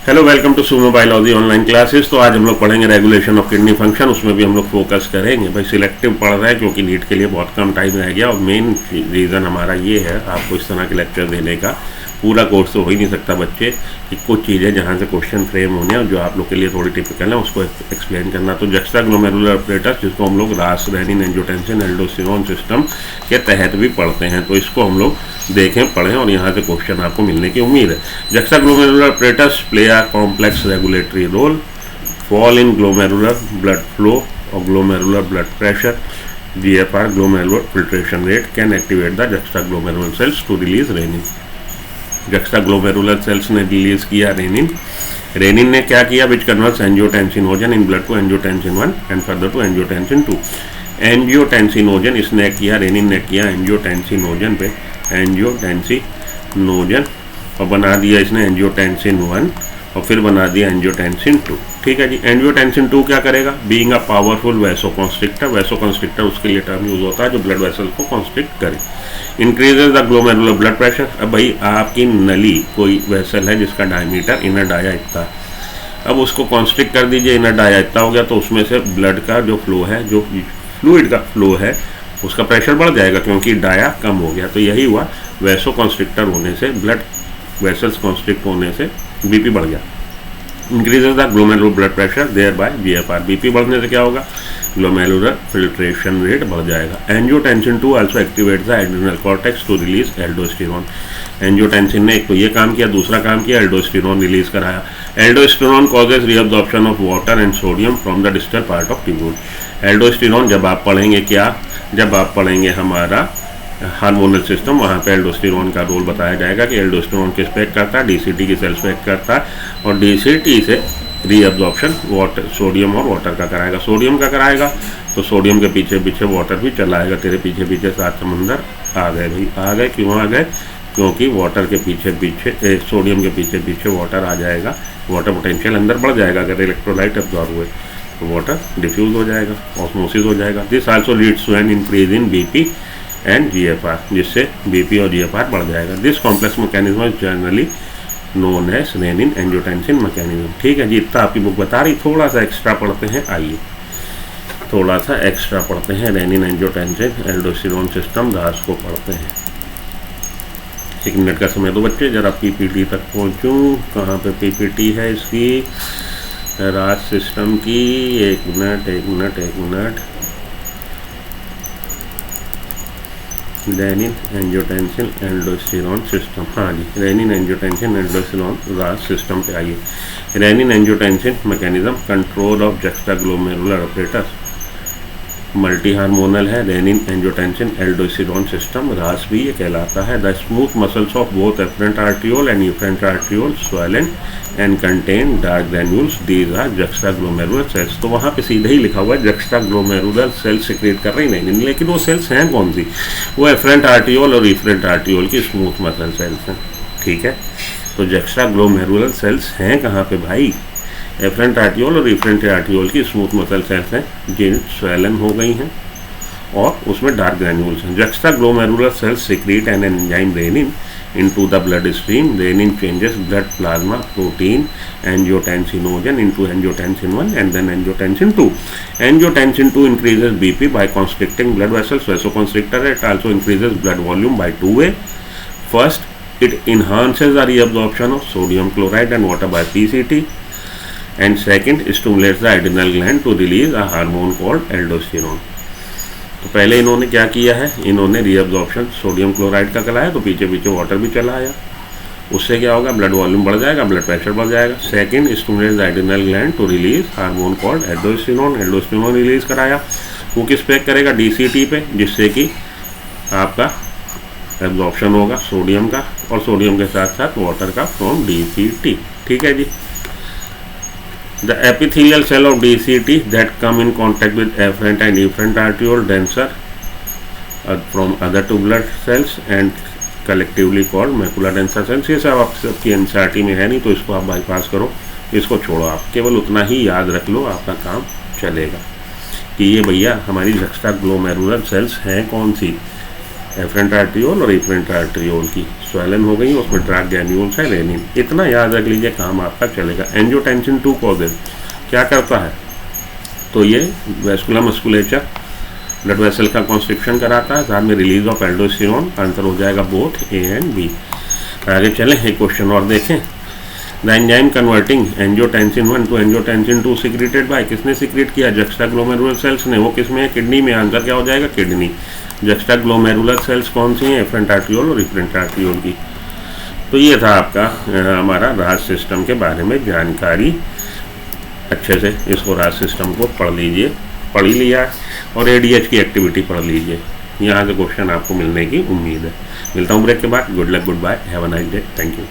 Hello, welcome to Sumo biology online classes. तो आज हम लोग पढ़ेंगे रेगुलेशन ऑफ किडनी फंक्शन। उसमें भी हम लोग फोकस करेंगे भाई, सिलेक्टिव पढ़ रहे हैं क्योंकि नीट के लिए बहुत कम टाइम रह गया और मेन रीज़न हमारा ये है आपको इस तरह के लेक्चर देने का। पूरा कोर्स तो हो ही नहीं सकता बच्चे कि कुछ चीज़ें जहाँ से क्वेश्चन फ्रेम होने और जो आप लोग के लिए थोड़ी टिपिकल है उसको एक्सप्लेन करना। तो जक्स्टा ग्लोमेरुलर ऑपरेटर्स, जिसको हम लोग रास, रेनिन, एंजियोटेंसिन, एल्डोस्टेरोन सिस्टम के तहत भी पढ़ते हैं, तो इसको हम लोग देखें, पढ़ें और यहाँ से क्वेश्चन आपको मिलने की उम्मीद है। Juxtaglomerular operators play a complex regulatory role, fall in glomerular blood flow और glomerular blood pressure, GFR glomerular filtration rate can activate the juxtaglomerular cells to release renin। juxtaglomerular cells ने release किया renin. Renin ने क्या किया? Which converts angiotensinogen in blood to angiotensin 1 and further to angiotensin 2। Angiotensinogen इसने किया, rennin ने किया angiotensinogen पे एंजियोटेंसिनोजन और बना दिया इसने एंजियोटेंसिन 1 और फिर बना दिया एंजियोटेंसिन 2। ठीक है जी। एंजियोटेंसिन 2 क्या करेगा? Being a powerful vasoconstrictor, vasoconstrictor उसके लिए टर्म यूज होता है जो ब्लड वेसल को कॉन्स्ट्रिक्ट करे। Increases the glomerular blood pressure. अब भाई आपकी नली कोई वेसल है जिसका डायमीटर इनर डाया इतना, अब उसको कॉन्स्ट्रिक्ट कर दीजिए, इनर डाया इतना हो गया तो उसमें से ब्लड का जो फ्लो है, जो फ्लूइड का फ्लो है, उसका प्रेशर बढ़ जाएगा क्योंकि डाया कम हो गया। तो यही हुआ, वैसो कॉन्स्ट्रिक्टर होने से, ब्लड वेसल्स कॉन्स्ट्रिक्ट होने से बीपी बढ़ गया। Increases the glomerular blood pressure thereby GFR। BP बढ़ने से क्या होगा? ग्लोमेरुलर फिल्ट्रेशन रेट बढ़ जाएगा। Angiotensin 2 also activate the adrenal cortex to release aldosterone. Angiotensin ने एक तो ये काम किया, दूसरा काम किया एल्डोस्टेरोन रिलीज कराया। Aldosterone causes reabsorption of water and sodium from the distal part of tubule. Aldosterone जब आप पढ़ेंगे क्या? जब आप पढ़ेंगे हमारा हार्मोनल सिस्टम, वहाँ पे एल्डोस्टेरोन का रोल बताया जाएगा कि एल्डोस्टेरोन किस पे करता है, DCT की सेल्स पे करता है और DCT से रीअब्जॉर्प्शन वाटर, सोडियम और वाटर का कराएगा। सोडियम का कराएगा तो सोडियम के पीछे पीछे वाटर भी चलाएगा। तेरे पीछे पीछे 7 समुंदर आ गए भाई, आ गए। क्यों आ गए? क्योंकि वाटर के पीछे पीछे सोडियम के पीछे पीछे वाटर आ जाएगा, वाटर पोटेंशियल अंदर बढ़ जाएगा। अगर इलेक्ट्रोलाइट एब्जॉर्ब हुए तो वाटर डिफ्यूज हो जाएगा, ऑस्मोसिस हो जाएगा। This also leads to an increase in BP and GFR, जिससे BP और GFR बढ़ जाएगा। This complex mechanism is generally known as renin angiotensin mechanism. ठीक है जी, इतना आपकी बुक बता रही। थोड़ा सा एक्स्ट्रा पढ़ते हैं, आइए थोड़ा सा एक्स्ट्रा पढ़ते हैं। रेनिन एंजियोटेंसिन एल्डोस्टेरोन सिस्टम दास को पढ़ते हैं। 1 मिनट का समय दो बच्चे, जरा PPT तक पहुँचूँ। कहाँ पे PPT है इसकी? रास सिस्टम की। एक मिनट। रेनिन एंजियोटेंसिन एल्डोस्टेरोन सिस्टम, हाँ जी, renin angiotensin aldosterone RAS system पे आइए। Renin angiotensin mechanism, control of juxtaglomerular operators, multi hormonal है। Renin angiotensin aldosterone system RAS भी ये कहलाता है। The smooth muscles of both afferent arteriole and efferent arteriole swollen and contain dark granules, these are juxtaglomerular cells. तो वहाँ पे सीधे ही लिखा हुआ है जक्स्टाग्लोमेरुलर सेल्स सिक्रेट कर रही नहीं, लेकिन वो सेल्स हैं कौन सी? वो एफरेंट आर्ट्रियोल और इफरेंट आर्ट्रियोल की स्मूथ मसल सेल्स हैं। ठीक है, तो जक्स्टाग्लोमेरुलर सेल्स हैं कहाँ पे भाई? एफरेंट आर्ट्रियोल और इफरेंट आर्ट्रियोल की स्मूथ मसल सेल्स हैं जिन स्वेलन हो गई हैं और उसमें डार्क ग्रैन्यूल्स हैं। Juxtaglomerular cells secrete an enzyme renin into the blood stream. Renin changes blood plasma protein angiotensinogen into angiotensin 1 and then angiotensin 2. Angiotensin 2 increases BP by constricting blood vessels. Vasoconstrictor, it also increases blood volume by 2 way. First, it enhances the reabsorption of sodium chloride and water by PCT, and second, stimulates the adrenal gland to release a hormone called aldosterone. तो पहले इन्होंने क्या किया है? इन्होंने reabsorption sodium chloride का कराया तो पीछे पीछे वाटर भी चला आया। उससे क्या होगा? ब्लड वॉल्यूम बढ़ जाएगा, ब्लड प्रेशर बढ़ जाएगा। Second, stimulates the adrenal gland to release hormone called aldosterone. Aldosterone release कराया। वो किस पे करेगा? DCT पे, जिससे कि आपका एब्जॉर्प्शन होगा सोडियम का और सोडियम के साथ साथ वाटर का फ्रॉम DCT। ठीक है जी। The epithelial cell of DCT that come in contact with afferent and efferent arteriole denser from other tubular cells and collectively called macular denser cells। ये सब आप सबकी NCERT में है नहीं, तो इसको आप बाईपास करो, इसको छोड़ो, आप केवल उतना ही याद रख लो, आपका काम चलेगा कि ये भैया हमारी जक्स्टाग्लोमेरुलर सेल्स हैं कौन सी? एफरेंट आर्ट्रियोल और एफरेंट आर्ट्रियोल की स्वेलन हो गई, उसमें ड्रग ग्रैन्यूल्स है रेनिन। इतना याद रख लीजिए, काम आपका चलेगा। एंजियोटेंसिन 2 कॉजेज क्या करता है, तो ये वेस्कुलर मस्कुलेचर ब्लड वेसल का कॉन्स्ट्रिक्शन कराता है, साथ में रिलीज ऑफ एल्डोस्टेरोन। आंसर हो जाएगा बोथ ए एंड बी। आगे चलें, एक क्वेश्चन और देखें। The enzyme converting angiotensin 1 to angiotensin 2 secreted by, किसने सिक्रेट किया, जुक्स्टाग्लोमेरुलर सेल्स ने। वो किसमें है, किडनी में। आंसर क्या हो जाएगा, किडनी। जुक्स्टाग्लोमेरुलर सेल्स कौन सी हैं, एफरेंट आर्ट्रियोल और इफरेंट आर्ट्रियोल की। तो ये था आपका हमारा राज सिस्टम के बारे में जानकारी। अच्छे से इसको राज सिस्टम को पढ़ लीजिए, पढ़ ही लिया, और एडीएच की एक्टिविटी पढ़ लीजिए। यहाँ से क्वेश्चन आपको मिलने की उम्मीद है। मिलता हूँ ब्रेक के बाद। Good luck, good bye, have a nice day, thank you.